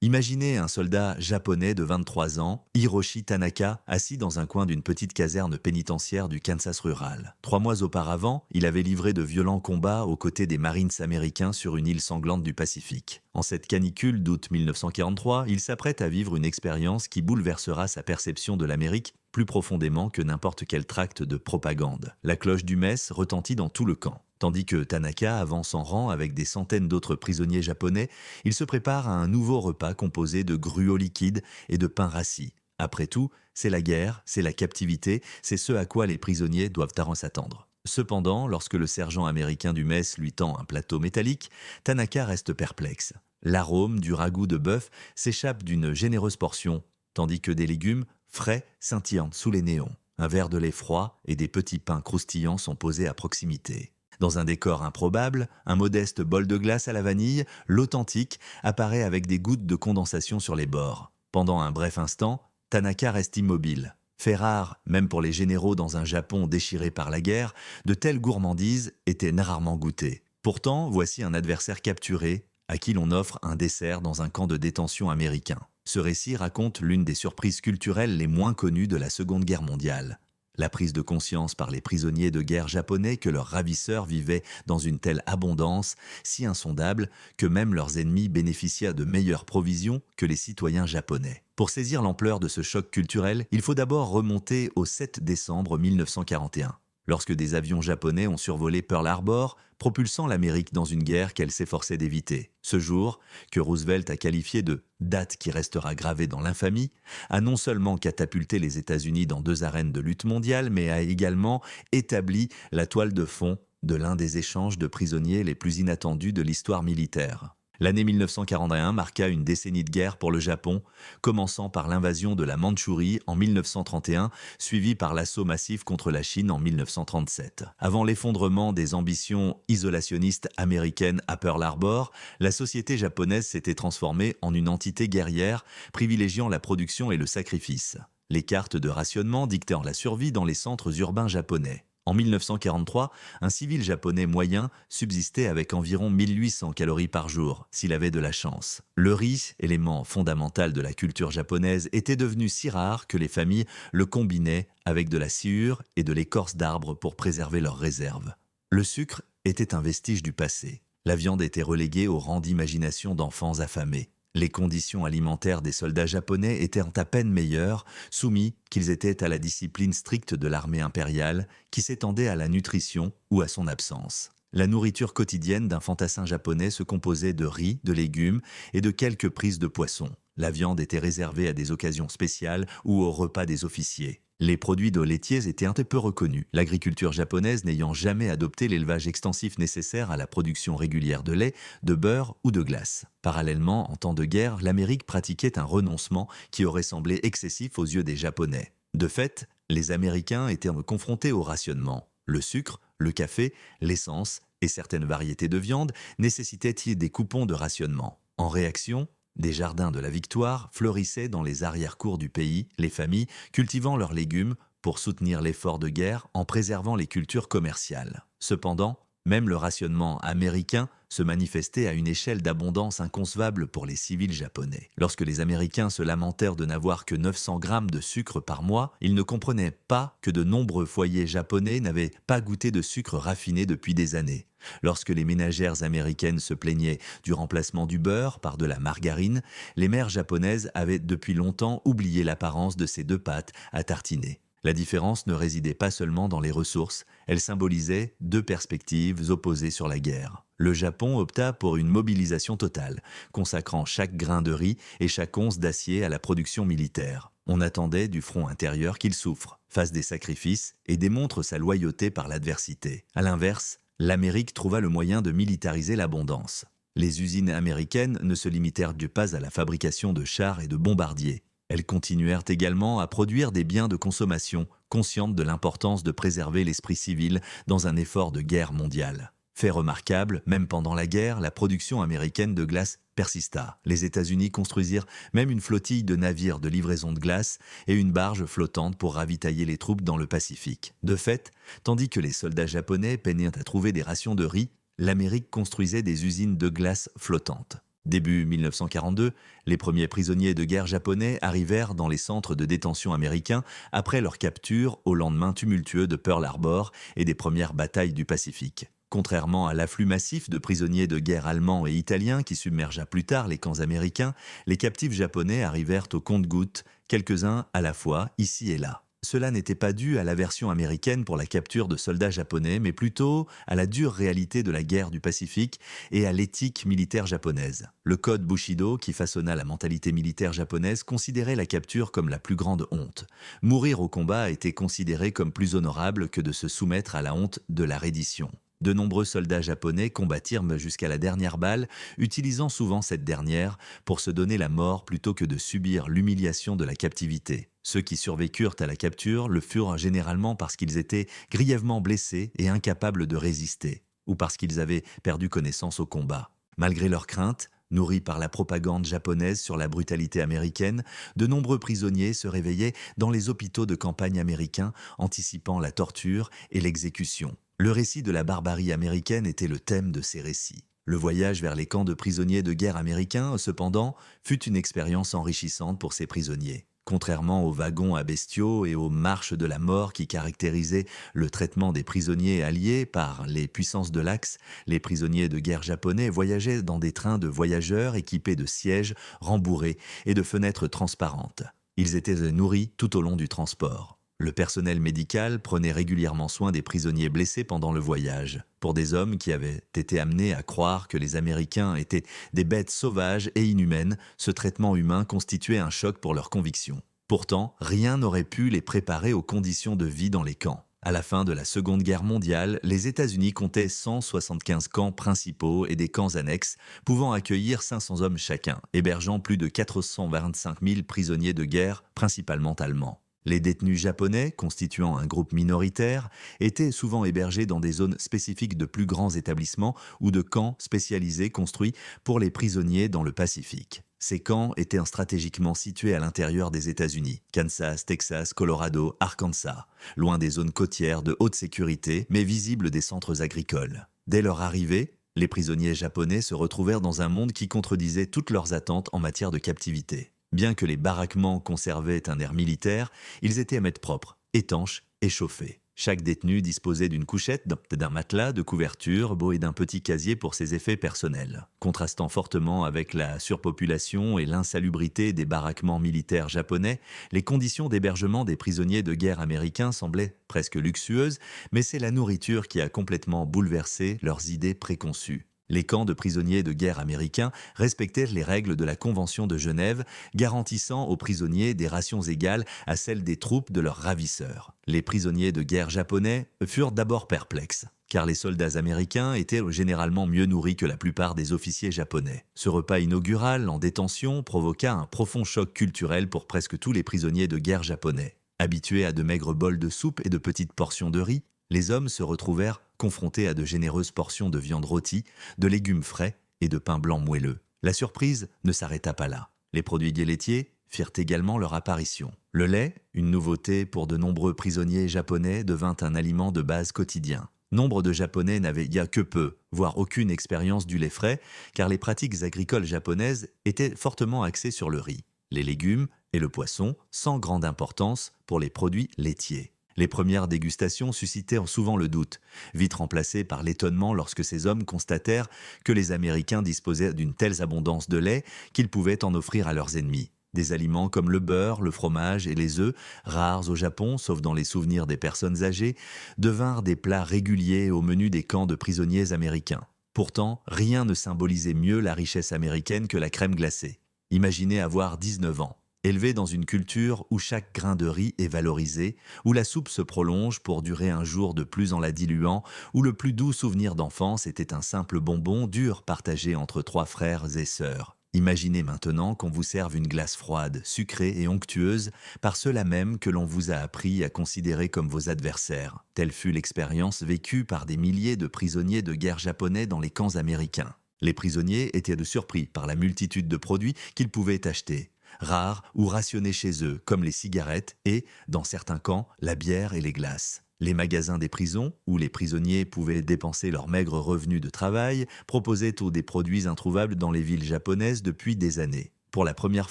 Imaginez un soldat japonais de 23 ans, Hiroshi Tanaka, assis dans un coin d'une petite caserne pénitentiaire du Kansas rural. 3 mois auparavant, il avait livré de violents combats aux côtés des Marines américains sur une île sanglante du Pacifique. En cette canicule d'août 1943, il s'apprête à vivre une expérience qui bouleversera sa perception de l'Amérique plus profondément que n'importe quel tract de propagande. La cloche du mess retentit dans tout le camp. Tandis que Tanaka avance en rang avec des centaines d'autres prisonniers japonais, il se prépare à un nouveau repas composé de gruau liquide et de pain rassis. Après tout, c'est la guerre, c'est la captivité, c'est ce à quoi les prisonniers doivent s'attendre. Cependant, lorsque le sergent américain du mess lui tend un plateau métallique, Tanaka reste perplexe. L'arôme du ragoût de bœuf s'échappe d'une généreuse portion, tandis que des légumes frais scintillent sous les néons. Un verre de lait froid et des petits pains croustillants sont posés à proximité. Dans un décor improbable, un modeste bol de glace à la vanille, l'authentique, apparaît avec des gouttes de condensation sur les bords. Pendant un bref instant, Tanaka reste immobile. Fait rare, même pour les généraux dans un Japon déchiré par la guerre, de telles gourmandises étaient rarement goûtées. Pourtant, voici un adversaire capturé, à qui l'on offre un dessert dans un camp de détention américain. Ce récit raconte l'une des surprises culturelles les moins connues de la Seconde Guerre mondiale. La prise de conscience par les prisonniers de guerre japonais que leurs ravisseurs vivaient dans une telle abondance, si insondable que même leurs ennemis bénéficiaient de meilleures provisions que les citoyens japonais. Pour saisir l'ampleur de ce choc culturel, il faut d'abord remonter au 7 décembre 1941. Lorsque des avions japonais ont survolé Pearl Harbor, propulsant l'Amérique dans une guerre qu'elle s'efforçait d'éviter. Ce jour, que Roosevelt a qualifié de « date qui restera gravée dans l'infamie », a non seulement catapulté les États-Unis dans 2 arènes de lutte mondiale, mais a également établi la toile de fond de l'un des échanges de prisonniers les plus inattendus de l'histoire militaire. L'année 1941 marqua une décennie de guerre pour le Japon, commençant par l'invasion de la Mandchourie en 1931, suivie par l'assaut massif contre la Chine en 1937. Avant l'effondrement des ambitions isolationnistes américaines à Pearl Harbor, la société japonaise s'était transformée en une entité guerrière, privilégiant la production et le sacrifice. Les cartes de rationnement dictèrent la survie dans les centres urbains japonais. En 1943, un civil japonais moyen subsistait avec environ 1800 calories par jour, s'il avait de la chance. Le riz, élément fondamental de la culture japonaise, était devenu si rare que les familles le combinaient avec de la sciure et de l'écorce d'arbres pour préserver leurs réserves. Le sucre était un vestige du passé. La viande était reléguée au rang d'imagination d'enfants affamés. Les conditions alimentaires des soldats japonais étaient à peine meilleures, soumis qu'ils étaient à la discipline stricte de l'armée impériale qui s'étendait à la nutrition ou à son absence. La nourriture quotidienne d'un fantassin japonais se composait de riz, de légumes et de quelques prises de poisson. La viande était réservée à des occasions spéciales ou au repas des officiers. Les produits d'eau laitiers étaient un peu reconnus, l'agriculture japonaise n'ayant jamais adopté l'élevage extensif nécessaire à la production régulière de lait, de beurre ou de glace. Parallèlement, en temps de guerre, l'Amérique pratiquait un renoncement qui aurait semblé excessif aux yeux des Japonais. De fait, les Américains étaient confrontés au rationnement. Le sucre, le café, l'essence et certaines variétés de viande nécessitaient des coupons de rationnement. En réaction, des jardins de la Victoire fleurissaient dans les arrière-cours du pays, les familles cultivant leurs légumes pour soutenir l'effort de guerre en préservant les cultures commerciales. Cependant, même le rationnement américain se manifestait à une échelle d'abondance inconcevable pour les civils japonais. Lorsque les Américains se lamentèrent de n'avoir que 900 grammes de sucre par mois, ils ne comprenaient pas que de nombreux foyers japonais n'avaient pas goûté de sucre raffiné depuis des années. Lorsque les ménagères américaines se plaignaient du remplacement du beurre par de la margarine, les mères japonaises avaient depuis longtemps oublié l'apparence de ces 2 pâtes à tartiner. La différence ne résidait pas seulement dans les ressources, elle symbolisait 2 perspectives opposées sur la guerre. Le Japon opta pour une mobilisation totale, consacrant chaque grain de riz et chaque once d'acier à la production militaire. On attendait du front intérieur qu'il souffre, fasse des sacrifices et démontre sa loyauté par l'adversité. À l'inverse, l'Amérique trouva le moyen de militariser l'abondance. Les usines américaines ne se limitèrent pas à la fabrication de chars et de bombardiers. Elles continuèrent également à produire des biens de consommation, conscientes de l'importance de préserver l'esprit civil dans un effort de guerre mondiale. Fait remarquable, même pendant la guerre, la production américaine de glace persista. Les États-Unis construisirent même une flottille de navires de livraison de glace et une barge flottante pour ravitailler les troupes dans le Pacifique. De fait, tandis que les soldats japonais peinaient à trouver des rations de riz, l'Amérique construisait des usines de glace flottantes. Début 1942, les premiers prisonniers de guerre japonais arrivèrent dans les centres de détention américains après leur capture au lendemain tumultueux de Pearl Harbor et des premières batailles du Pacifique. Contrairement à l'afflux massif de prisonniers de guerre allemands et italiens qui submergea plus tard les camps américains, les captifs japonais arrivèrent au compte-gouttes, quelques-uns à la fois, ici et là. Cela n'était pas dû à l'aversion américaine pour la capture de soldats japonais, mais plutôt à la dure réalité de la guerre du Pacifique et à l'éthique militaire japonaise. Le code Bushido, qui façonna la mentalité militaire japonaise, considérait la capture comme la plus grande honte. Mourir au combat était considéré comme plus honorable que de se soumettre à la honte de la reddition. De nombreux soldats japonais combattirent jusqu'à la dernière balle, utilisant souvent cette dernière pour se donner la mort plutôt que de subir l'humiliation de la captivité. Ceux qui survécurent à la capture le furent généralement parce qu'ils étaient grièvement blessés et incapables de résister, ou parce qu'ils avaient perdu connaissance au combat. Malgré leurs craintes, nourris par la propagande japonaise sur la brutalité américaine, de nombreux prisonniers se réveillaient dans les hôpitaux de campagne américains, anticipant la torture et l'exécution. Le récit de la barbarie américaine était le thème de ces récits. Le voyage vers les camps de prisonniers de guerre américains, cependant, fut une expérience enrichissante pour ces prisonniers. Contrairement aux wagons à bestiaux et aux marches de la mort qui caractérisaient le traitement des prisonniers alliés par les puissances de l'Axe, les prisonniers de guerre japonais voyageaient dans des trains de voyageurs équipés de sièges rembourrés et de fenêtres transparentes. Ils étaient nourris tout au long du transport. Le personnel médical prenait régulièrement soin des prisonniers blessés pendant le voyage. Pour des hommes qui avaient été amenés à croire que les Américains étaient des bêtes sauvages et inhumaines, ce traitement humain constituait un choc pour leurs convictions. Pourtant, rien n'aurait pu les préparer aux conditions de vie dans les camps. À la fin de la Seconde Guerre mondiale, les États-Unis comptaient 175 camps principaux et des camps annexes, pouvant accueillir 500 hommes chacun, hébergeant plus de 425 000 prisonniers de guerre, principalement allemands. Les détenus japonais, constituant un groupe minoritaire, étaient souvent hébergés dans des zones spécifiques de plus grands établissements ou de camps spécialisés construits pour les prisonniers dans le Pacifique. Ces camps étaient stratégiquement situés à l'intérieur des États-Unis, Kansas, Texas, Colorado, Arkansas, loin des zones côtières de haute sécurité, mais visibles des centres agricoles. Dès leur arrivée, les prisonniers japonais se retrouvèrent dans un monde qui contredisait toutes leurs attentes en matière de captivité. Bien que les baraquements conservaient un air militaire, ils étaient à mettre propre, étanches et chauffés. Chaque détenu disposait d'une couchette, d'un matelas, de couverture, et d'un petit casier pour ses effets personnels. Contrastant fortement avec la surpopulation et l'insalubrité des baraquements militaires japonais, les conditions d'hébergement des prisonniers de guerre américains semblaient presque luxueuses, mais c'est la nourriture qui a complètement bouleversé leurs idées préconçues. Les camps de prisonniers de guerre américains respectaient les règles de la Convention de Genève, garantissant aux prisonniers des rations égales à celles des troupes de leurs ravisseurs. Les prisonniers de guerre japonais furent d'abord perplexes, car les soldats américains étaient généralement mieux nourris que la plupart des officiers japonais. Ce repas inaugural en détention provoqua un profond choc culturel pour presque tous les prisonniers de guerre japonais. Habitués à de maigres bols de soupe et de petites portions de riz, les hommes se retrouvèrent confrontés à de généreuses portions de viande rôtie, de légumes frais et de pain blanc moelleux. La surprise ne s'arrêta pas là. Les produits laitiers firent également leur apparition. Le lait, une nouveauté pour de nombreux prisonniers japonais, devint un aliment de base quotidien. Nombre de Japonais n'avaient que peu, voire aucune expérience du lait frais, car les pratiques agricoles japonaises étaient fortement axées sur le riz, les légumes et le poisson, sans grande importance pour les produits laitiers. Les premières dégustations suscitèrent souvent le doute, vite remplacé par l'étonnement lorsque ces hommes constatèrent que les Américains disposaient d'une telle abondance de lait qu'ils pouvaient en offrir à leurs ennemis. Des aliments comme le beurre, le fromage et les œufs, rares au Japon, sauf dans les souvenirs des personnes âgées, devinrent des plats réguliers au menu des camps de prisonniers américains. Pourtant, rien ne symbolisait mieux la richesse américaine que la crème glacée. Imaginez avoir 19 ans. Élevé dans une culture où chaque grain de riz est valorisé, où la soupe se prolonge pour durer un jour de plus en la diluant, où le plus doux souvenir d'enfance était un simple bonbon dur partagé entre 3 frères et sœurs. Imaginez maintenant qu'on vous serve une glace froide, sucrée et onctueuse par ceux-là même que l'on vous a appris à considérer comme vos adversaires. Telle fut l'expérience vécue par des milliers de prisonniers de guerre japonais dans les camps américains. Les prisonniers étaient surpris par la multitude de produits qu'ils pouvaient acheter, rares ou rationnés chez eux, comme les cigarettes et, dans certains camps, la bière et les glaces. Les magasins des prisons, où les prisonniers pouvaient dépenser leurs maigres revenus de travail, proposaient des produits introuvables dans les villes japonaises depuis des années. Pour la première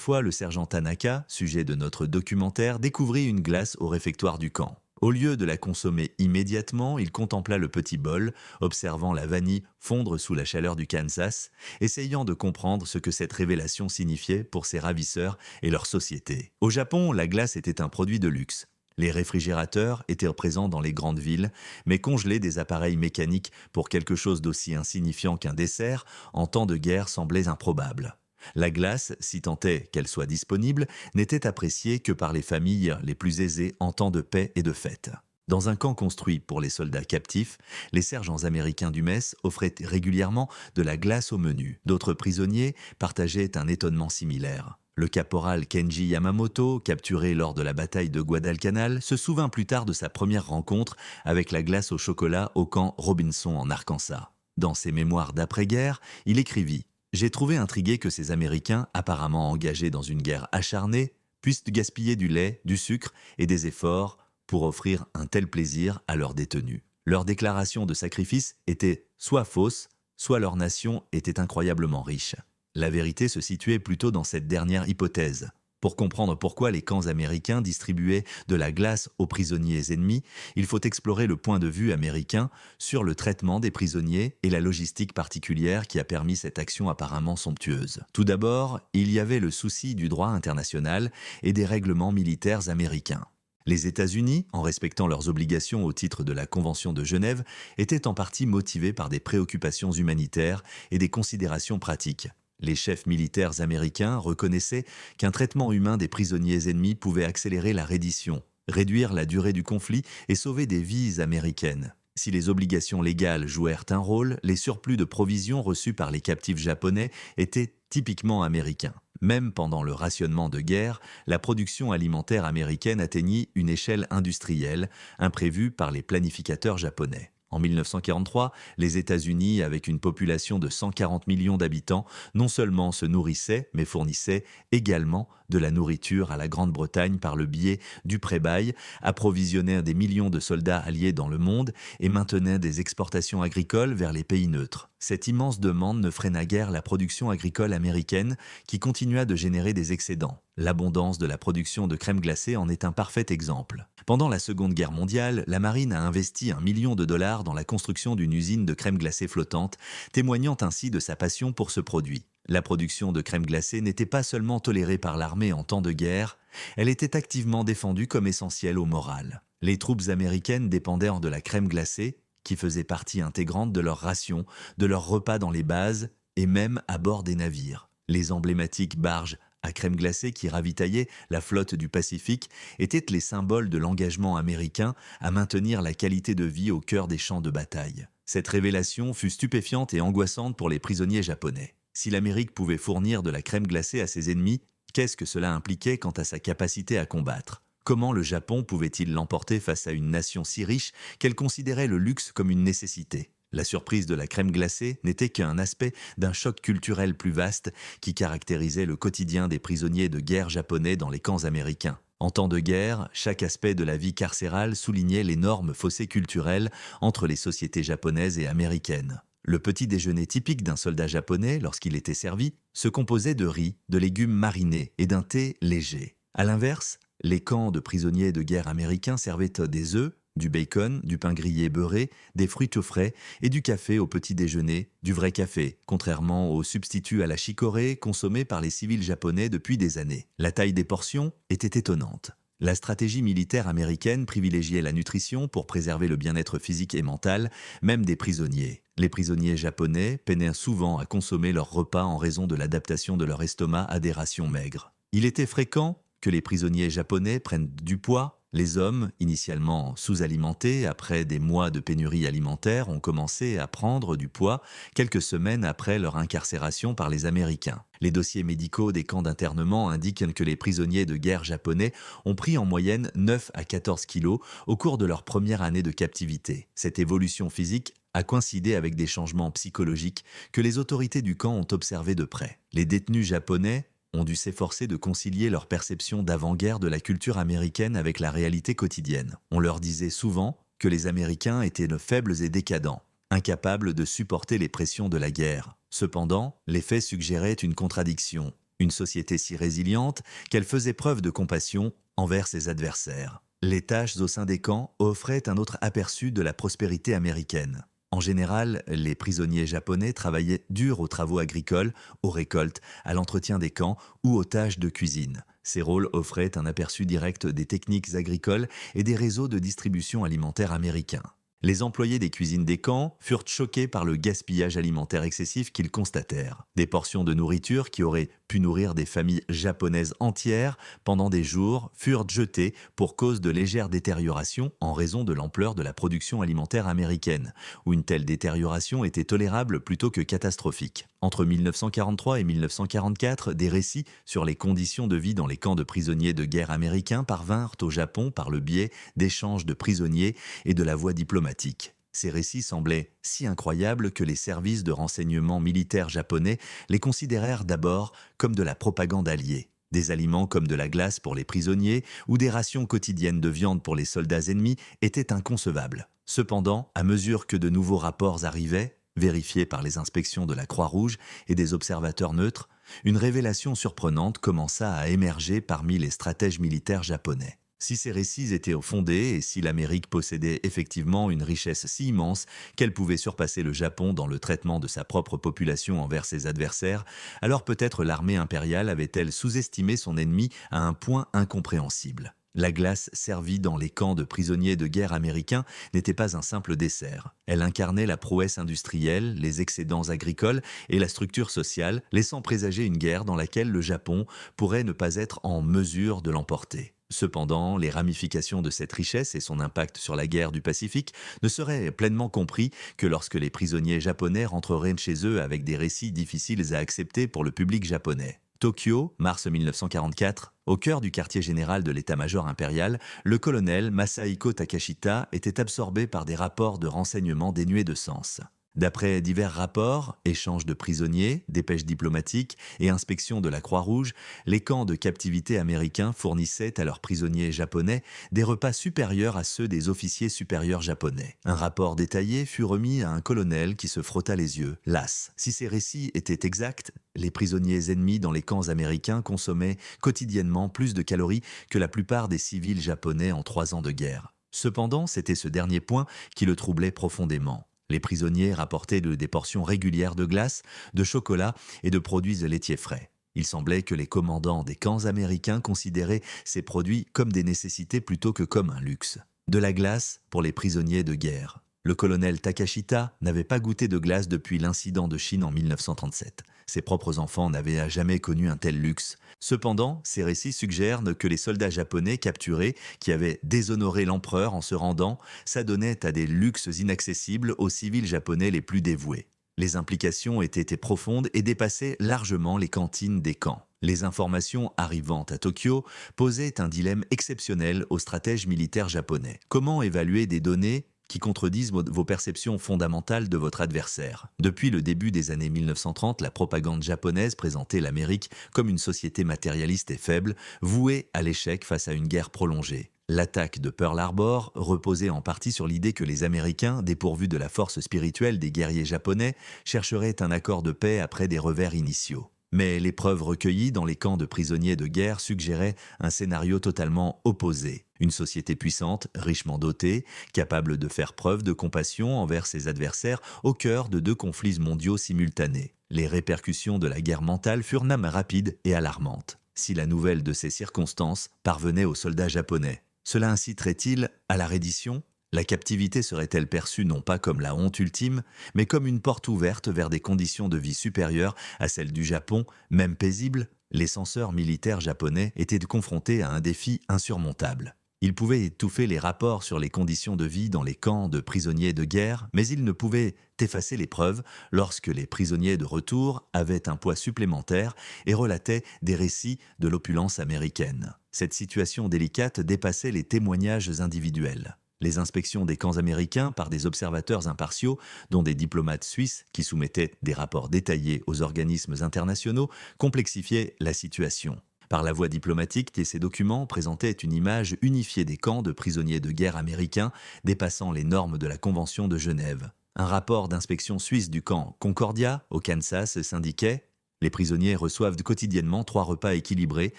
fois, le sergent Tanaka, sujet de notre documentaire, découvrit une glace au réfectoire du camp. Au lieu de la consommer immédiatement, il contempla le petit bol, observant la vanille fondre sous la chaleur du Kansas, essayant de comprendre ce que cette révélation signifiait pour ses ravisseurs et leur société. Au Japon, la glace était un produit de luxe. Les réfrigérateurs étaient présents dans les grandes villes, mais congeler des appareils mécaniques pour quelque chose d'aussi insignifiant qu'un dessert, en temps de guerre, semblait improbable. La glace, si tant est qu'elle soit disponible, n'était appréciée que par les familles les plus aisées en temps de paix et de fête. Dans un camp construit pour les soldats captifs, les sergents américains du mess offraient régulièrement de la glace au menu. D'autres prisonniers partageaient un étonnement similaire. Le caporal Kenji Yamamoto, capturé lors de la bataille de Guadalcanal, se souvint plus tard de sa première rencontre avec la glace au chocolat au camp Robinson en Arkansas. Dans ses mémoires d'après-guerre, il écrivit: j'ai trouvé intrigué que ces Américains, apparemment engagés dans une guerre acharnée, puissent gaspiller du lait, du sucre et des efforts pour offrir un tel plaisir à leurs détenus. Leurs déclarations de sacrifice étaient soit fausses, soit leur nation était incroyablement riche. La vérité se situait plutôt dans cette dernière hypothèse. Pour comprendre pourquoi les camps américains distribuaient de la glace aux prisonniers ennemis, il faut explorer le point de vue américain sur le traitement des prisonniers et la logistique particulière qui a permis cette action apparemment somptueuse. Tout d'abord, il y avait le souci du droit international et des règlements militaires américains. Les États-Unis, en respectant leurs obligations au titre de la Convention de Genève, étaient en partie motivés par des préoccupations humanitaires et des considérations pratiques. Les chefs militaires américains reconnaissaient qu'un traitement humain des prisonniers ennemis pouvait accélérer la reddition, réduire la durée du conflit et sauver des vies américaines. Si les obligations légales jouèrent un rôle, les surplus de provisions reçus par les captifs japonais étaient typiquement américains. Même pendant le rationnement de guerre, la production alimentaire américaine atteignit une échelle industrielle, imprévue par les planificateurs japonais. En 1943, les États-Unis, avec une population de 140 millions d'habitants, non seulement se nourrissaient, mais fournissaient également de la nourriture à la Grande-Bretagne par le biais du pré-bail, approvisionnaient des millions de soldats alliés dans le monde et maintenaient des exportations agricoles vers les pays neutres. Cette immense demande ne freina guère la production agricole américaine qui continua de générer des excédents. L'abondance de la production de crème glacée en est un parfait exemple. Pendant la Seconde Guerre mondiale, la marine a investi $1 million dans la construction d'une usine de crème glacée flottante, témoignant ainsi de sa passion pour ce produit. La production de crème glacée n'était pas seulement tolérée par l'armée en temps de guerre, elle était activement défendue comme essentielle au moral. Les troupes américaines dépendaient de la crème glacée, qui faisait partie intégrante de leurs rations, de leurs repas dans les bases et même à bord des navires. Les emblématiques barges à crème glacée qui ravitaillaient la flotte du Pacifique étaient les symboles de l'engagement américain à maintenir la qualité de vie au cœur des champs de bataille. Cette révélation fut stupéfiante et angoissante pour les prisonniers japonais. Si l'Amérique pouvait fournir de la crème glacée à ses ennemis, qu'est-ce que cela impliquait quant à sa capacité à combattre ? Comment le Japon pouvait-il l'emporter face à une nation si riche qu'elle considérait le luxe comme une nécessité ? La surprise de la crème glacée n'était qu'un aspect d'un choc culturel plus vaste qui caractérisait le quotidien des prisonniers de guerre japonais dans les camps américains. En temps de guerre, chaque aspect de la vie carcérale soulignait l'énorme fossé culturel entre les sociétés japonaises et américaines. Le petit déjeuner typique d'un soldat japonais, lorsqu'il était servi, se composait de riz, de légumes marinés et d'un thé léger. À l'inverse, les camps de prisonniers de guerre américains servaient des œufs, du bacon, du pain grillé beurré, des fruits au frais et du café au petit déjeuner, du vrai café, contrairement au substitut à la chicorée consommé par les civils japonais depuis des années. La taille des portions était étonnante. La stratégie militaire américaine privilégiait la nutrition pour préserver le bien-être physique et mental, même des prisonniers. Les prisonniers japonais peinaient souvent à consommer leurs repas en raison de l'adaptation de leur estomac à des rations maigres. Il était fréquent que les prisonniers japonais prennent du poids. Les hommes, initialement sous-alimentés après des mois de pénurie alimentaire, ont commencé à prendre du poids quelques semaines après leur incarcération par les Américains. Les dossiers médicaux des camps d'internement indiquent que les prisonniers de guerre japonais ont pris en moyenne 9 à 14 kilos au cours de leur première année de captivité. Cette évolution physique a coïncidé avec des changements psychologiques que les autorités du camp ont observés de près. Les détenus japonais ont dû s'efforcer de concilier leur perception d'avant-guerre de la culture américaine avec la réalité quotidienne. On leur disait souvent que les Américains étaient faibles et décadents, incapables de supporter les pressions de la guerre. Cependant, les faits suggéraient une contradiction, une société si résiliente qu'elle faisait preuve de compassion envers ses adversaires. Les tâches au sein des camps offraient un autre aperçu de la prospérité américaine. En général, les prisonniers japonais travaillaient dur aux travaux agricoles, aux récoltes, à l'entretien des camps ou aux tâches de cuisine. Ces rôles offraient un aperçu direct des techniques agricoles et des réseaux de distribution alimentaire américains. Les employés des cuisines des camps furent choqués par le gaspillage alimentaire excessif qu'ils constatèrent. Des portions de nourriture qui auraient pu nourrir des familles japonaises entières pendant des jours furent jetées pour cause de légère détérioration en raison de l'ampleur de la production alimentaire américaine, où une telle détérioration était tolérable plutôt que catastrophique. Entre 1943 et 1944, des récits sur les conditions de vie dans les camps de prisonniers de guerre américains parvinrent au Japon par le biais d'échanges de prisonniers et de la voie diplomatique. Ces récits semblaient si incroyables que les services de renseignement militaires japonais les considérèrent d'abord comme de la propagande alliée. Des aliments comme de la glace pour les prisonniers ou des rations quotidiennes de viande pour les soldats ennemis étaient inconcevables. Cependant, à mesure que de nouveaux rapports arrivaient, vérifiés par les inspections de la Croix-Rouge et des observateurs neutres, une révélation surprenante commença à émerger parmi les stratèges militaires japonais. Si ces récits étaient fondés et si l'Amérique possédait effectivement une richesse si immense qu'elle pouvait surpasser le Japon dans le traitement de sa propre population envers ses adversaires, alors peut-être l'armée impériale avait-elle sous-estimé son ennemi à un point incompréhensible. La glace servie dans les camps de prisonniers de guerre américains n'était pas un simple dessert. Elle incarnait la prouesse industrielle, les excédents agricoles et la structure sociale, laissant présager une guerre dans laquelle le Japon pourrait ne pas être en mesure de l'emporter. Cependant, les ramifications de cette richesse et son impact sur la guerre du Pacifique ne seraient pleinement compris que lorsque les prisonniers japonais rentreraient chez eux avec des récits difficiles à accepter pour le public japonais. Tokyo, mars 1944, au cœur du quartier général de l'état-major impérial, le colonel Masahiko Takashita était absorbé par des rapports de renseignements dénués de sens. D'après divers rapports, échanges de prisonniers, dépêches diplomatiques et inspections de la Croix-Rouge, les camps de captivité américains fournissaient à leurs prisonniers japonais des repas supérieurs à ceux des officiers supérieurs japonais. Un rapport détaillé fut remis à un colonel qui se frotta les yeux, las. Si ces récits étaient exacts, les prisonniers ennemis dans les camps américains consommaient quotidiennement plus de calories que la plupart des civils japonais en 3 ans de guerre. Cependant, c'était ce dernier point qui le troublait profondément. Les prisonniers rapportaient des portions régulières de glace, de chocolat et de produits laitiers frais. Il semblait que les commandants des camps américains considéraient ces produits comme des nécessités plutôt que comme un luxe. De la glace pour les prisonniers de guerre. Le colonel Takashita n'avait pas goûté de glace depuis l'incident de Chine en 1937. Ses propres enfants n'avaient jamais connu un tel luxe. Cependant, ces récits suggèrent que les soldats japonais capturés, qui avaient déshonoré l'empereur en se rendant, s'adonnaient à des luxes inaccessibles aux civils japonais les plus dévoués. Les implications étaient profondes et dépassaient largement les cantines des camps. Les informations arrivant à Tokyo posaient un dilemme exceptionnel aux stratèges militaires japonais. Comment évaluer des données qui contredisent vos perceptions fondamentales de votre adversaire? Depuis le début des années 1930, la propagande japonaise présentait l'Amérique comme une société matérialiste et faible, vouée à l'échec face à une guerre prolongée. L'attaque de Pearl Harbor reposait en partie sur l'idée que les Américains, dépourvus de la force spirituelle des guerriers japonais, chercheraient un accord de paix après des revers initiaux. Mais les preuves recueillies dans les camps de prisonniers de guerre suggéraient un scénario totalement opposé. Une société puissante, richement dotée, capable de faire preuve de compassion envers ses adversaires au cœur de 2 conflits mondiaux simultanés. Les répercussions de la guerre mentale furent même rapides et alarmantes. Si la nouvelle de ces circonstances parvenait aux soldats japonais, cela inciterait-il à la reddition ? La captivité serait-elle perçue non pas comme la honte ultime, mais comme une porte ouverte vers des conditions de vie supérieures à celles du Japon, même paisibles? Les censeurs militaires japonais étaient confrontés à un défi insurmontable. Ils pouvaient étouffer les rapports sur les conditions de vie dans les camps de prisonniers de guerre, mais ils ne pouvaient effacer les preuves lorsque les prisonniers de retour avaient un poids supplémentaire et relataient des récits de l'opulence américaine. Cette situation délicate dépassait les témoignages individuels. Les inspections des camps américains par des observateurs impartiaux, dont des diplomates suisses qui soumettaient des rapports détaillés aux organismes internationaux, complexifiaient la situation. Par la voie diplomatique, ces documents présentaient une image unifiée des camps de prisonniers de guerre américains dépassant les normes de la Convention de Genève. Un rapport d'inspection suisse du camp Concordia, au Kansas, s'indiquait: les prisonniers reçoivent quotidiennement 3 repas équilibrés,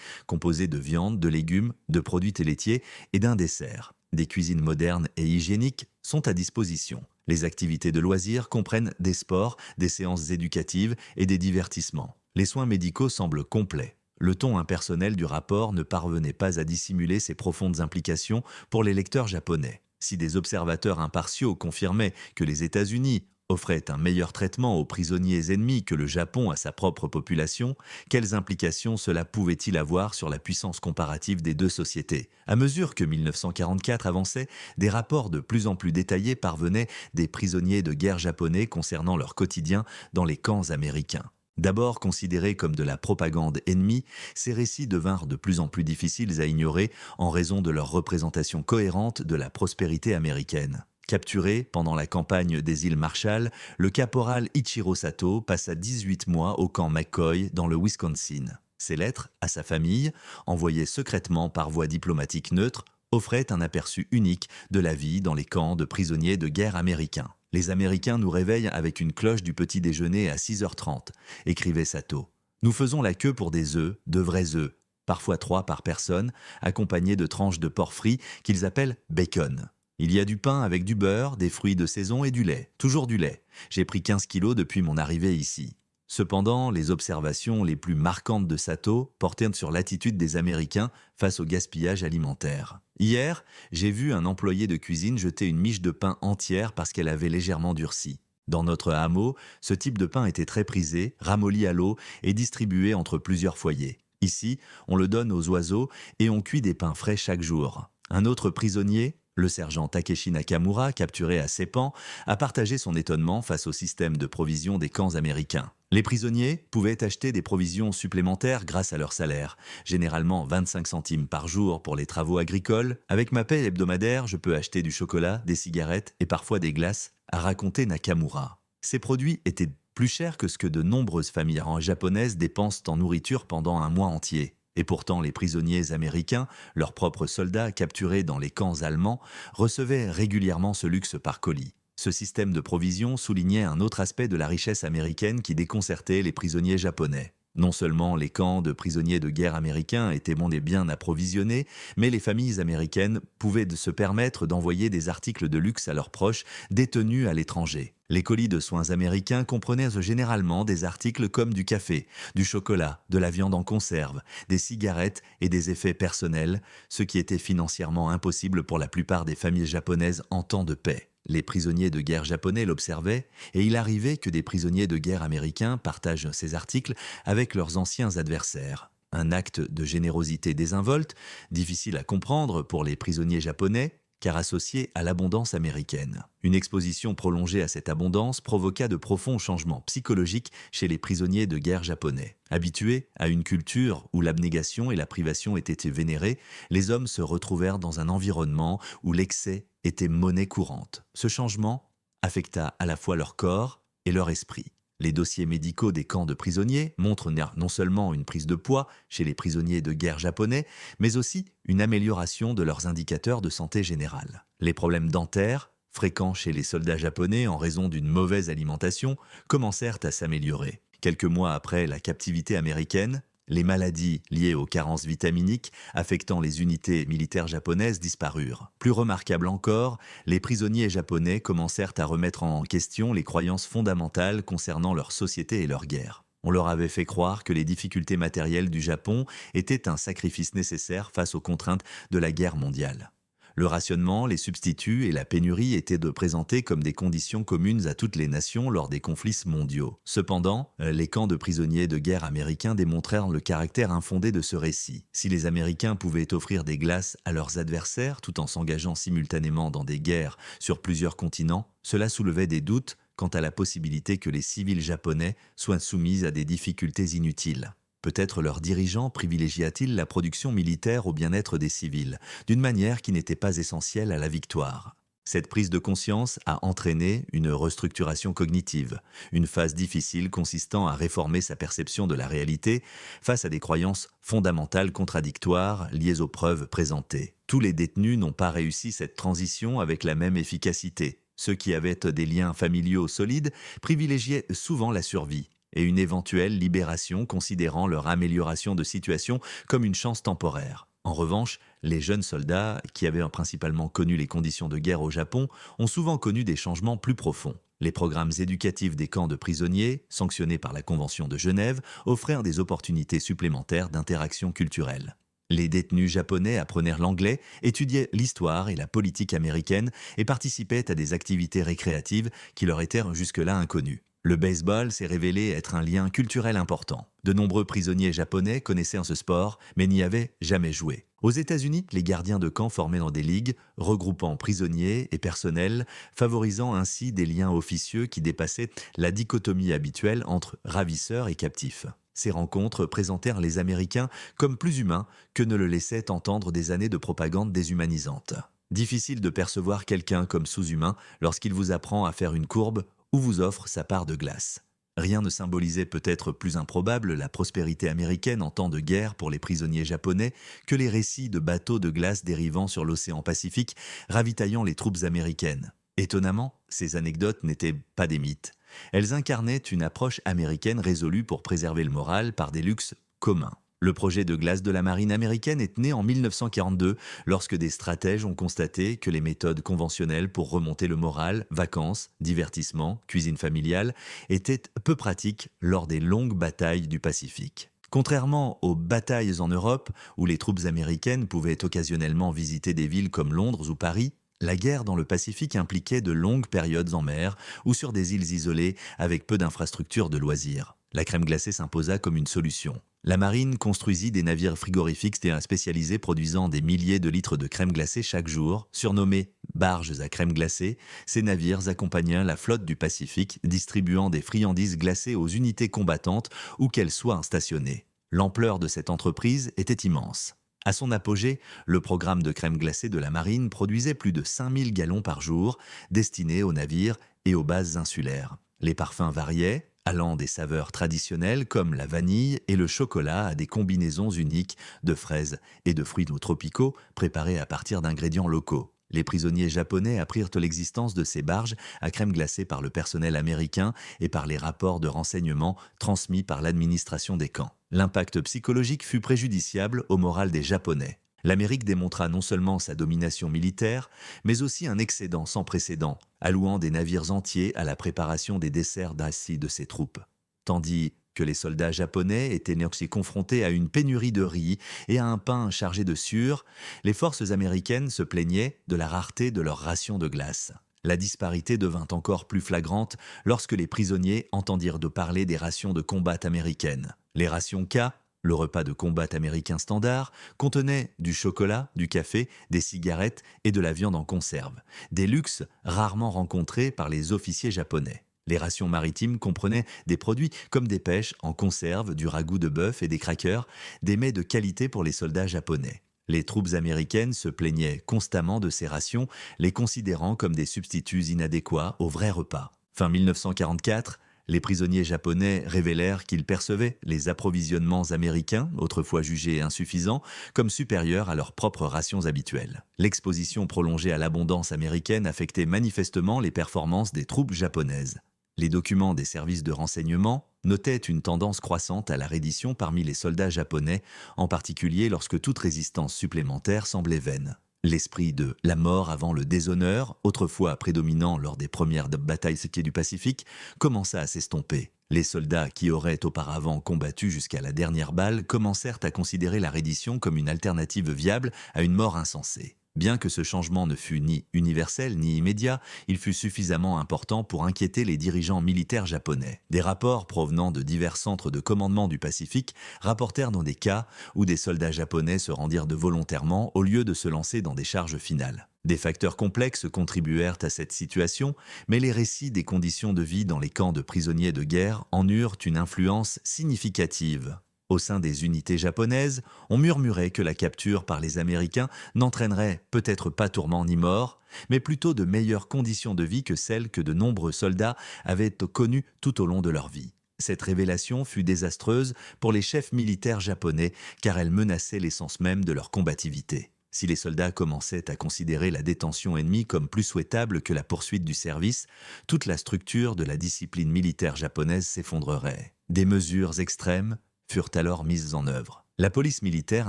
composés de viande, de légumes, de produits laitiers et d'un dessert. Des cuisines modernes et hygiéniques sont à disposition. Les activités de loisirs comprennent des sports, des séances éducatives et des divertissements. Les soins médicaux semblent complets. Le ton impersonnel du rapport ne parvenait pas à dissimuler ses profondes implications pour les lecteurs japonais. Si des observateurs impartiaux confirmaient que les États-Unis offrait un meilleur traitement aux prisonniers ennemis que le Japon à sa propre population, quelles implications cela pouvait-il avoir sur la puissance comparative des deux sociétés? À mesure que 1944 avançait, des rapports de plus en plus détaillés parvenaient des prisonniers de guerre japonais concernant leur quotidien dans les camps américains. D'abord considérés comme de la propagande ennemie, ces récits devinrent de plus en plus difficiles à ignorer en raison de leur représentation cohérente de la prospérité américaine. Capturé pendant la campagne des îles Marshall, le caporal Ichiro Sato passa 18 mois au camp McCoy dans le Wisconsin. Ses lettres à sa famille, envoyées secrètement par voie diplomatique neutre, offraient un aperçu unique de la vie dans les camps de prisonniers de guerre américains. « Les Américains nous réveillent avec une cloche du petit déjeuner à 6h30, écrivait Sato. Nous faisons la queue pour des œufs, de vrais œufs, parfois 3 par personne, accompagnés de tranches de porc frit qu'ils appellent bacon. Il y a du pain avec du beurre, des fruits de saison et du lait. Toujours du lait. J'ai pris 15 kilos depuis mon arrivée ici. » Cependant, les observations les plus marquantes de Sato portaient sur l'attitude des Américains face au gaspillage alimentaire. « Hier, j'ai vu un employé de cuisine jeter une miche de pain entière parce qu'elle avait légèrement durci. Dans notre hameau, ce type de pain était très prisé, ramolli à l'eau et distribué entre plusieurs foyers. Ici, on le donne aux oiseaux et on cuit des pains frais chaque jour. » Un autre prisonnier, le sergent Takeshi Nakamura, capturé à Seppan, a partagé son étonnement face au système de provision des camps américains. Les prisonniers pouvaient acheter des provisions supplémentaires grâce à leur salaire, généralement 25 centimes par jour pour les travaux agricoles. Avec ma paie hebdomadaire, je peux acheter du chocolat, des cigarettes et parfois des glaces, a raconté Nakamura. Ces produits étaient plus chers que ce que de nombreuses familles japonaises dépensent en nourriture pendant un mois entier. Et pourtant, les prisonniers américains, leurs propres soldats capturés dans les camps allemands, recevaient régulièrement ce luxe par colis. Ce système de provision soulignait un autre aspect de la richesse américaine qui déconcertait les prisonniers japonais. Non seulement les camps de prisonniers de guerre américains étaient bons et bien approvisionnés, mais les familles américaines pouvaient se permettre d'envoyer des articles de luxe à leurs proches détenus à l'étranger. Les colis de soins américains comprenaient généralement des articles comme du café, du chocolat, de la viande en conserve, des cigarettes et des effets personnels, ce qui était financièrement impossible pour la plupart des familles japonaises en temps de paix. Les prisonniers de guerre japonais l'observaient, et il arrivait que des prisonniers de guerre américains partagent ces articles avec leurs anciens adversaires. Un acte de générosité désinvolte, difficile à comprendre pour les prisonniers japonais, car associé à l'abondance américaine. Une exposition prolongée à cette abondance provoqua de profonds changements psychologiques chez les prisonniers de guerre japonais. Habitués à une culture où l'abnégation et la privation étaient vénérées, les hommes se retrouvèrent dans un environnement où l'excès était monnaie courante. Ce changement affecta à la fois leur corps et leur esprit. Les dossiers médicaux des camps de prisonniers montrent non seulement une prise de poids chez les prisonniers de guerre japonais, mais aussi une amélioration de leurs indicateurs de santé générale. Les problèmes dentaires, fréquents chez les soldats japonais en raison d'une mauvaise alimentation, commencèrent à s'améliorer. Quelques mois après la captivité américaine, les maladies liées aux carences vitaminiques affectant les unités militaires japonaises disparurent. Plus remarquable encore, les prisonniers japonais commencèrent à remettre en question les croyances fondamentales concernant leur société et leur guerre. On leur avait fait croire que les difficultés matérielles du Japon étaient un sacrifice nécessaire face aux contraintes de la guerre mondiale. Le rationnement, les substituts et la pénurie étaient présentés comme des conditions communes à toutes les nations lors des conflits mondiaux. Cependant, les camps de prisonniers de guerre américains démontrèrent le caractère infondé de ce récit. Si les Américains pouvaient offrir des glaces à leurs adversaires tout en s'engageant simultanément dans des guerres sur plusieurs continents, cela soulevait des doutes quant à la possibilité que les civils japonais soient soumis à des difficultés inutiles. Peut-être leur dirigeant privilégia-t-il la production militaire au bien-être des civils, d'une manière qui n'était pas essentielle à la victoire. Cette prise de conscience a entraîné une restructuration cognitive, une phase difficile consistant à réformer sa perception de la réalité face à des croyances fondamentales contradictoires liées aux preuves présentées. Tous les détenus n'ont pas réussi cette transition avec la même efficacité. Ceux qui avaient des liens familiaux solides privilégiaient souvent la survie et une éventuelle libération considérant leur amélioration de situation comme une chance temporaire. En revanche, les jeunes soldats, qui avaient principalement connu les conditions de guerre au Japon, ont souvent connu des changements plus profonds. Les programmes éducatifs des camps de prisonniers, sanctionnés par la Convention de Genève, offrèrent des opportunités supplémentaires d'interaction culturelle. Les détenus japonais apprenèrent l'anglais, étudiaient l'histoire et la politique américaine et participaient à des activités récréatives qui leur étaient jusque-là inconnues. Le baseball s'est révélé être un lien culturel important. De nombreux prisonniers japonais connaissaient ce sport, mais n'y avaient jamais joué. Aux États-Unis, les gardiens de camp formaient dans des ligues, regroupant prisonniers et personnel, favorisant ainsi des liens officieux qui dépassaient la dichotomie habituelle entre ravisseurs et captifs. Ces rencontres présentèrent les Américains comme plus humains que ne le laissaient entendre des années de propagande déshumanisante. Difficile de percevoir quelqu'un comme sous-humain lorsqu'il vous apprend à faire une courbe ou vous offre sa part de glace. Rien ne symbolisait peut-être plus improbable la prospérité américaine en temps de guerre pour les prisonniers japonais que les récits de bateaux de glace dérivant sur l'océan Pacifique, ravitaillant les troupes américaines. Étonnamment, ces anecdotes n'étaient pas des mythes. Elles incarnaient une approche américaine résolue pour préserver le moral par des luxes communs. Le projet de glace de la marine américaine est né en 1942 lorsque des stratèges ont constaté que les méthodes conventionnelles pour remonter le moral, vacances, divertissement, cuisine familiale, étaient peu pratiques lors des longues batailles du Pacifique. Contrairement aux batailles en Europe, où les troupes américaines pouvaient occasionnellement visiter des villes comme Londres ou Paris, la guerre dans le Pacifique impliquait de longues périodes en mer ou sur des îles isolées avec peu d'infrastructures de loisirs. La crème glacée s'imposa comme une solution. La marine construisit des navires frigorifiques spécialisés produisant des milliers de litres de crème glacée chaque jour, surnommés barges à crème glacée. Ces navires accompagnaient la flotte du Pacifique, distribuant des friandises glacées aux unités combattantes où qu'elles soient stationnées. L'ampleur de cette entreprise était immense. À son apogée, le programme de crème glacée de la marine produisait plus de 5000 gallons par jour, destinés aux navires et aux bases insulaires. Les parfums variaient, allant des saveurs traditionnelles comme la vanille et le chocolat à des combinaisons uniques de fraises et de fruits tropicaux préparés à partir d'ingrédients locaux. Les prisonniers japonais apprirent l'existence de ces barges à crème glacée par le personnel américain et par les rapports de renseignement transmis par l'administration des camps. L'impact psychologique fut préjudiciable au moral des Japonais. L'Amérique démontra non seulement sa domination militaire, mais aussi un excédent sans précédent, allouant des navires entiers à la préparation des desserts d'acier de ses troupes. Tandis que les soldats japonais étaient aussi confrontés à une pénurie de riz et à un pain chargé de sucre, les forces américaines se plaignaient de la rareté de leurs rations de glace. La disparité devint encore plus flagrante lorsque les prisonniers entendirent parler des rations de combat américaines. Les rations K, le repas de combat américain standard, contenait du chocolat, du café, des cigarettes et de la viande en conserve, des luxes rarement rencontrés par les officiers japonais. Les rations maritimes comprenaient des produits comme des pêches en conserve, du ragoût de bœuf et des crackers, des mets de qualité pour les soldats japonais. Les troupes américaines se plaignaient constamment de ces rations, les considérant comme des substituts inadéquats au vrai repas. Fin 1944, les prisonniers japonais révélèrent qu'ils percevaient les approvisionnements américains, autrefois jugés insuffisants, comme supérieurs à leurs propres rations habituelles. L'exposition prolongée à l'abondance américaine affectait manifestement les performances des troupes japonaises. Les documents des services de renseignement notaient une tendance croissante à la reddition parmi les soldats japonais, en particulier lorsque toute résistance supplémentaire semblait vaine. L'esprit de « la mort avant le déshonneur », autrefois prédominant lors des premières batailles du Pacifique, commença à s'estomper. Les soldats qui auraient auparavant combattu jusqu'à la dernière balle commencèrent à considérer la reddition comme une alternative viable à une mort insensée. Bien que ce changement ne fût ni universel ni immédiat, il fut suffisamment important pour inquiéter les dirigeants militaires japonais. Des rapports provenant de divers centres de commandement du Pacifique rapportèrent dans des cas où des soldats japonais se rendirent volontairement au lieu de se lancer dans des charges finales. Des facteurs complexes contribuèrent à cette situation, mais les récits des conditions de vie dans les camps de prisonniers de guerre en eurent une influence significative. Au sein des unités japonaises, on murmurait que la capture par les Américains n'entraînerait peut-être pas tourment ni mort, mais plutôt de meilleures conditions de vie que celles que de nombreux soldats avaient connues tout au long de leur vie. Cette révélation fut désastreuse pour les chefs militaires japonais car elle menaçait l'essence même de leur combativité. Si les soldats commençaient à considérer la détention ennemie comme plus souhaitable que la poursuite du service, toute la structure de la discipline militaire japonaise s'effondrerait. Des mesures extrêmes furent alors mises en œuvre. La police militaire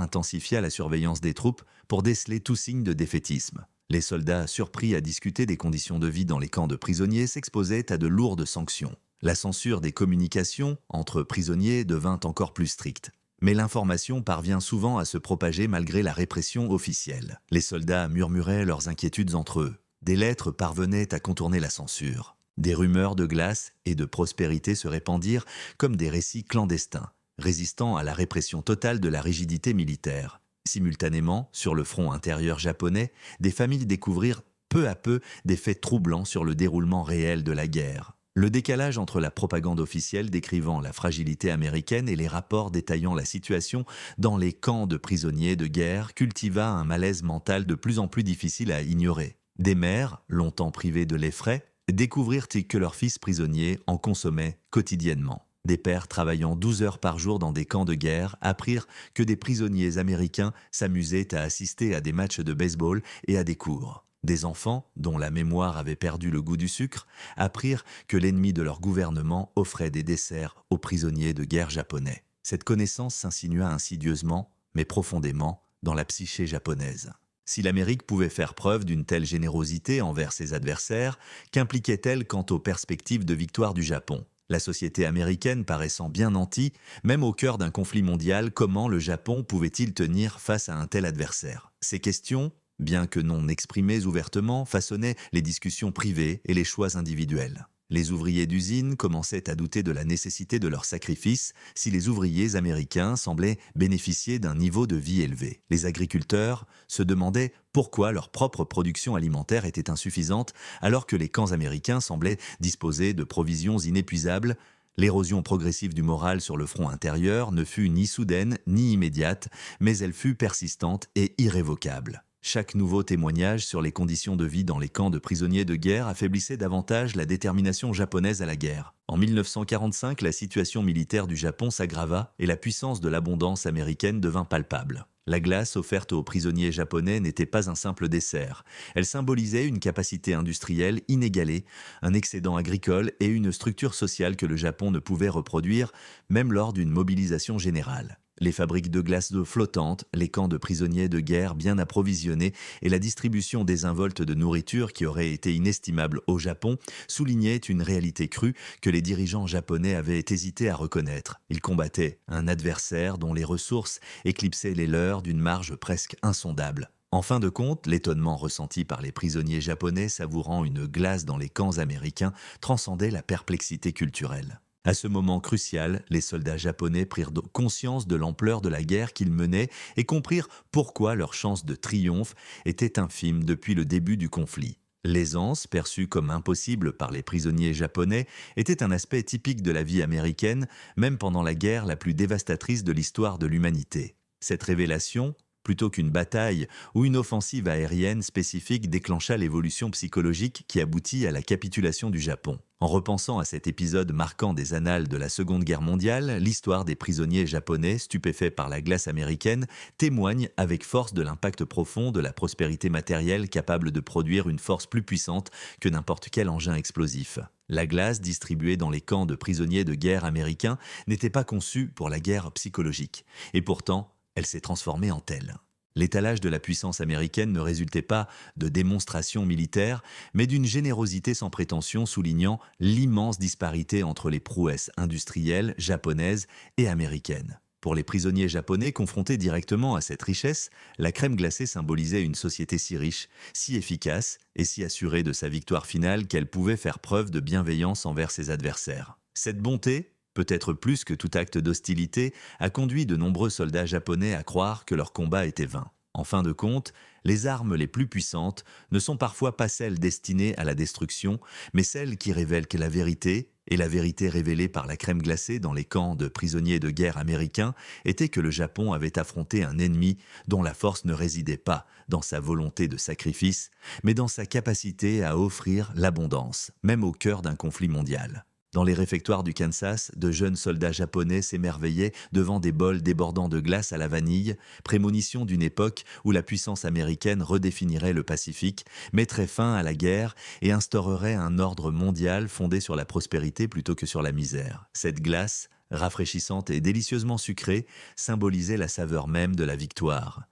intensifia la surveillance des troupes pour déceler tout signe de défaitisme. Les soldats, surpris à discuter des conditions de vie dans les camps de prisonniers, s'exposaient à de lourdes sanctions. La censure des communications entre prisonniers devint encore plus stricte. Mais l'information parvient souvent à se propager malgré la répression officielle. Les soldats murmuraient leurs inquiétudes entre eux. Des lettres parvenaient à contourner la censure. Des rumeurs de glace et de prospérité se répandirent comme des récits clandestins, résistant à la répression totale de la rigidité militaire. Simultanément, sur le front intérieur japonais, des familles découvrirent peu à peu des faits troublants sur le déroulement réel de la guerre. Le décalage entre la propagande officielle décrivant la fragilité américaine et les rapports détaillant la situation dans les camps de prisonniers de guerre cultiva un malaise mental de plus en plus difficile à ignorer. Des mères, longtemps privées de lait frais, découvrirent que leurs fils prisonniers en consommaient quotidiennement. Des pères travaillant 12 heures par jour dans des camps de guerre apprirent que des prisonniers américains s'amusaient à assister à des matchs de baseball et à des cours. Des enfants, dont la mémoire avait perdu le goût du sucre, apprirent que l'ennemi de leur gouvernement offrait des desserts aux prisonniers de guerre japonais. Cette connaissance s'insinua insidieusement, mais profondément, dans la psyché japonaise. Si l'Amérique pouvait faire preuve d'une telle générosité envers ses adversaires, qu'impliquait-elle quant aux perspectives de victoire du Japon ? La société américaine paraissant bien nantie, même au cœur d'un conflit mondial, comment le Japon pouvait-il tenir face à un tel adversaire ? Ces questions, bien que non exprimées ouvertement, façonnaient les discussions privées et les choix individuels. Les ouvriers d'usine commençaient à douter de la nécessité de leur sacrifice si les ouvriers américains semblaient bénéficier d'un niveau de vie élevé. Les agriculteurs se demandaient pourquoi leur propre production alimentaire était insuffisante alors que les camps américains semblaient disposer de provisions inépuisables. L'érosion progressive du moral sur le front intérieur ne fut ni soudaine ni immédiate, mais elle fut persistante et irrévocable. Chaque nouveau témoignage sur les conditions de vie dans les camps de prisonniers de guerre affaiblissait davantage la détermination japonaise à la guerre. En 1945, la situation militaire du Japon s'aggrava et la puissance de l'abondance américaine devint palpable. La glace offerte aux prisonniers japonais n'était pas un simple dessert. Elle symbolisait une capacité industrielle inégalée, un excédent agricole et une structure sociale que le Japon ne pouvait reproduire, même lors d'une mobilisation générale. Les fabriques de glace d'eau flottantes, les camps de prisonniers de guerre bien approvisionnés et la distribution désinvolte de nourriture qui aurait été inestimable au Japon soulignaient une réalité crue que les dirigeants japonais avaient hésité à reconnaître. Ils combattaient un adversaire dont les ressources éclipsaient les leurs d'une marge presque insondable. En fin de compte, l'étonnement ressenti par les prisonniers japonais savourant une glace dans les camps américains transcendait la perplexité culturelle. À ce moment crucial, les soldats japonais prirent conscience de l'ampleur de la guerre qu'ils menaient et comprirent pourquoi leur chance de triomphe était infime depuis le début du conflit. L'aisance, perçue comme impossible par les prisonniers japonais, était un aspect typique de la vie américaine, même pendant la guerre la plus dévastatrice de l'histoire de l'humanité. Cette révélation, plutôt qu'une bataille ou une offensive aérienne spécifique, déclencha l'évolution psychologique qui aboutit à la capitulation du Japon. En repensant à cet épisode marquant des annales de la Seconde Guerre mondiale, l'histoire des prisonniers japonais stupéfaits par la glace américaine témoigne avec force de l'impact profond de la prospérité matérielle capable de produire une force plus puissante que n'importe quel engin explosif. La glace distribuée dans les camps de prisonniers de guerre américains n'était pas conçue pour la guerre psychologique, et pourtant, elle s'est transformée en telle. L'étalage de la puissance américaine ne résultait pas de démonstrations militaires, mais d'une générosité sans prétention soulignant l'immense disparité entre les prouesses industrielles japonaises et américaines. Pour les prisonniers japonais confrontés directement à cette richesse, la crème glacée symbolisait une société si riche, si efficace et si assurée de sa victoire finale qu'elle pouvait faire preuve de bienveillance envers ses adversaires. Cette bonté, peut-être plus que tout acte d'hostilité, a conduit de nombreux soldats japonais à croire que leur combat était vain. En fin de compte, les armes les plus puissantes ne sont parfois pas celles destinées à la destruction, mais celles qui révèlent que la vérité, Et la vérité révélée par la crème glacée dans les camps de prisonniers de guerre américains était que le Japon avait affronté un ennemi dont la force ne résidait pas dans sa volonté de sacrifice, mais dans sa capacité à offrir l'abondance, même au cœur d'un conflit mondial. Dans les réfectoires du Kansas, de jeunes soldats japonais s'émerveillaient devant des bols débordant de glace à la vanille, prémonition d'une époque où la puissance américaine redéfinirait le Pacifique, mettrait fin à la guerre et instaurerait un ordre mondial fondé sur la prospérité plutôt que sur la misère. Cette glace, rafraîchissante et délicieusement sucrée, symbolisait la saveur même de la victoire.